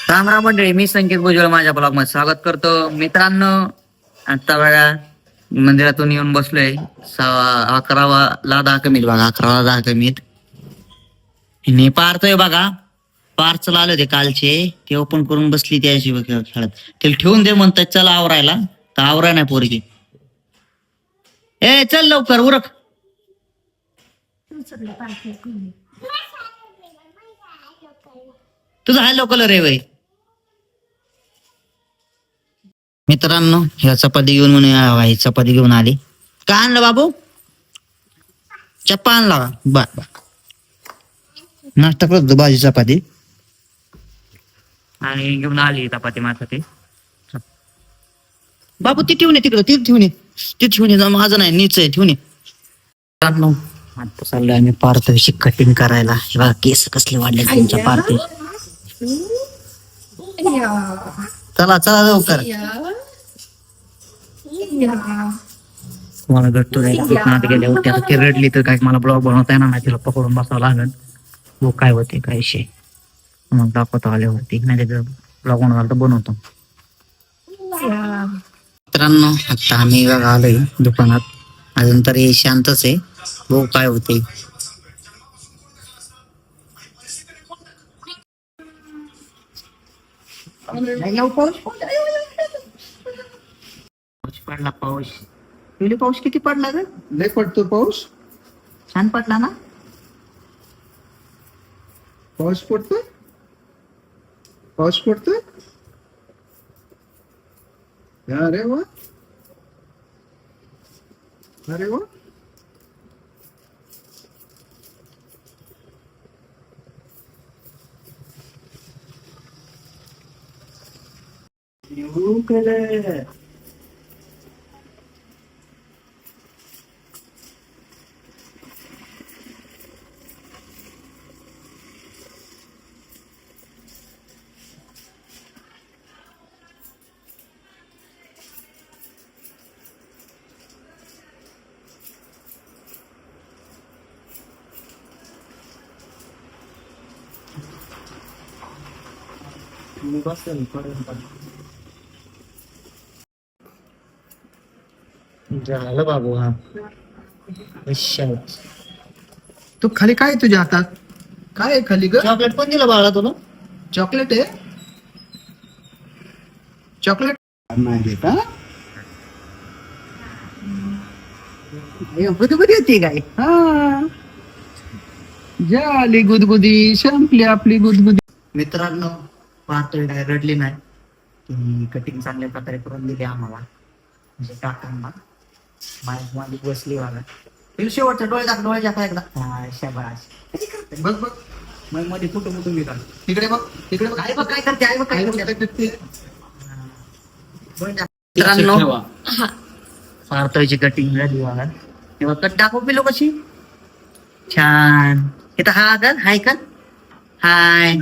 राम राम मंडळी, मी संकेत भुजबळ माझ्या ब्लॉग मध्ये स्वागत करतो. मित्रांनो, आता बघा मंदिरातून येऊन बसलोय. 11ला 10 मिनिट बघा, 11ला 10 मिनिट. मी पारतोय बघा, पार्सल आले होते कालचे, ते ओपन करून बसली त्याशी खेळत. त्याला ठेवून दे म्हणतात, चला आवरायला तर आवराय नाही पोरगी. ए चल लवकर उरक. तुझा हॅलो कलर आहे वय. मित्रांनो, ह्या चपाती घेऊन म्हणे चपाती घेऊन आली. का आणलं बाबू? चप्पा आणला का? बर नाश्ता करत होतो, भाजी चपाती आणि घेऊन आली चपाती माझ्यासाठी. बाबू ती ठेवून ये तिकडं, ती ठेवून ये, माझं नाही नीच आहे, ठेवून ये. आता चाललोय आम्ही पार्थवीची कटिंग करायला. हे बघा केस कसले वाढले तुमच्या पार्थी. चला चला लवकर. मला गट्टू गेले होते, आता ती रडली तर काय मला ब्लॉग बनवता येणार नाही, तिला पकडून बसावं लागेल. हो काय होते काय विषय मग दाखवतो आले होती नाही, ब्लॉग बनवला तर बनवतो. मित्रांनो, आता आम्ही बघा आलोय दुकानात, अजून तरी शांतच आहे. हो काय होते पडला पाऊस. पिवली पाऊस किती पडला ग? लय पडतो पाऊस. छान पडला ना पाऊस पडतो. पाऊस पडतो. अरे वा, अरे वा. कलर झालं बाबू. हा तू खाली काय आहे तुझ्या हातात? काय आहे खाली ग? चॉकलेट पण दिलं बाळा तुला? चॉकलेट आहे. चॉकलेट नाही का? गुदगुदी होती काय? हा, झाली गुदगुदी, संपली आपली गुदगुदी. मित्रांनो, पाहतोय काय रडली नाही. ती कटिंग चांगल्या प्रकारे करून दिली आम्हाला, म्हणजे काकांना. माझी बसली बघा. तिला शेवटचा डोळे दाखवा एकदा. हा शाबास. बघ बघ, मग मध्ये कुठं कुठून गेला. तिकडे बघ, तिकडे बघ. आई बघ काय करते, आई बघ काय करते. मित्रांनो, पार्थवीची कटिंग झाली बघा. तेव्हा कट दाखव पिलो कशी छान. इथं हा कर, हाय कर, हाय.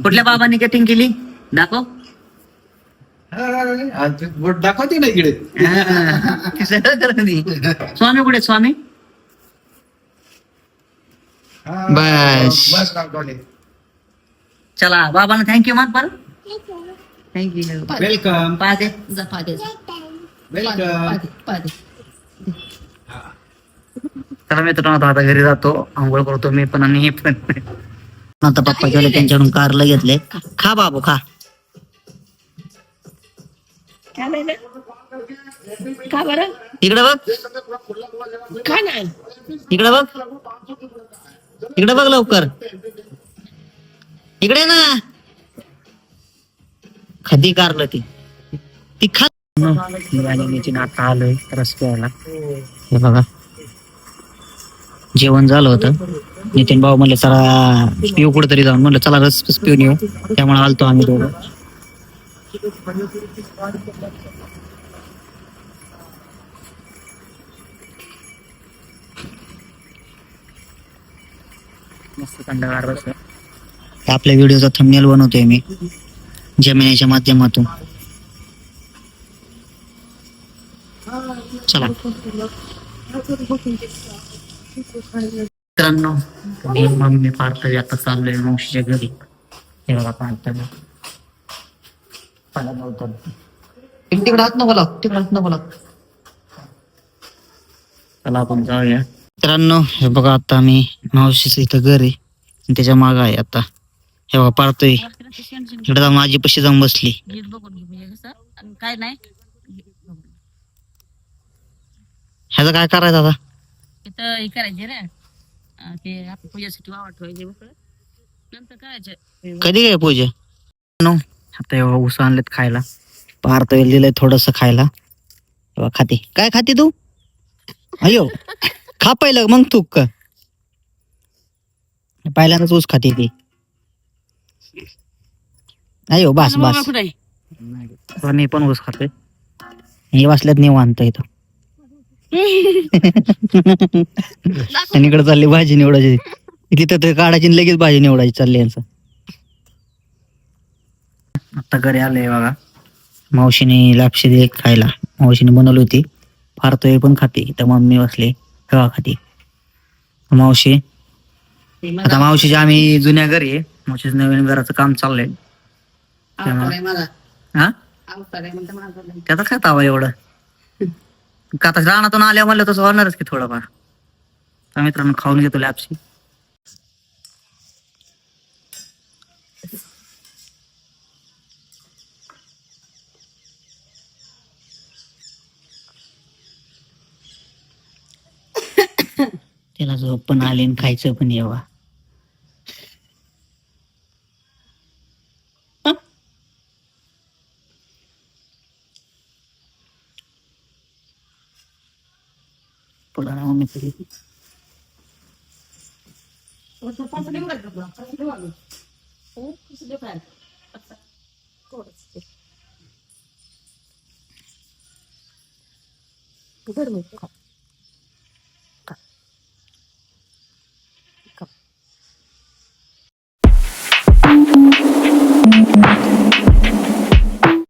कुठल्या बाबांनी कटिंग केली दाखव. बोट दाखवते ना इकडे. स्वामी कुठे? स्वामी बस. बस दाखवले. चला बाबांना थँक्यू मग परत. Thank you, welcome. पाहते वेलकम. चला मित्रांनो, आता घरी जातो, आंघोळ करतो मी पण आणि हे पण. आता पप्पा गेले, त्यांच्याकडून कारला घेतले. खा बाबू खा. का बरं? इकडे बघ, का नाही? इकडे बघ, इकडे बघ लवकर, इकडे ना. खदी कारलं ती खा. आता आलोय रस प्यायला. हे बघा जेवण झालं होतं. नितीन भाऊ म्हणले चला पिऊ कुठेतरी जाऊन, म्हणलं चला रस पिऊन येऊ, त्यामुळे आलतो आम्ही दोघं. मस्त थंडगार रस. आपल्या व्हिडिओचा थंबनेल बनवतोय मी जमिनीच्या माध्यमातून. चला मित्रांनो मी मम्मी फार तरी आता चाललोय मावशीच्या घरी. हे बघा पाहता तिकडे हात नको लाग, तिकडे हात नको लाग. चला आपण जाऊया. मित्रांनो हे बघा आता मी मावशीच इथं घर आहे आणि त्याच्या माग आहे आता. हे बघा पाळतोय इकडे जाऊन माझी पशी जाऊन बसली. काय नाही ह्याचं काय करायचं आता? तिथं हे करायचे रे ते आपण पूजेसाठी वावर ठेवायचे नंतर करायचे. कधी काय पूजा? नो आता एवढा ऊस आणलेत खायला. पार्थला दिलंय थोडस खायला. तेव्हा खाते. काय खाते तू? अयो खा पहिलं मग तू का पहिल्यांदाच ऊस खाते ती. अयो बस बस. कुठे तर मी पण ऊस खाते. हे वाचल्यात निवांत इथं. आणि इकडे चालली भाजी निवडायची. तिथं ते काढायची आणि लगेच भाजी निवडायची चालली यांचं. आता घरी आलोय बघा. मावशीने लापशी दिली खायला. मावशीने बनवली होती. फार तो पण खाते. तर मम्मी बसले तेव्हा खाते. मावशी आता मावशीच्या आम्ही जुन्या घरी आहे. मावशीच नवीन घराचं काम चाललंय. हा त्याचा काय तावा एवढं का? आता रानातून आल्या म्हणलं तसं होणारच की थोडंफार. तर मित्रांनो खाऊन घेतो लापशी. त्याला झोप पण आली आणि खायचं पण येवा. पुढं मम्मी तरी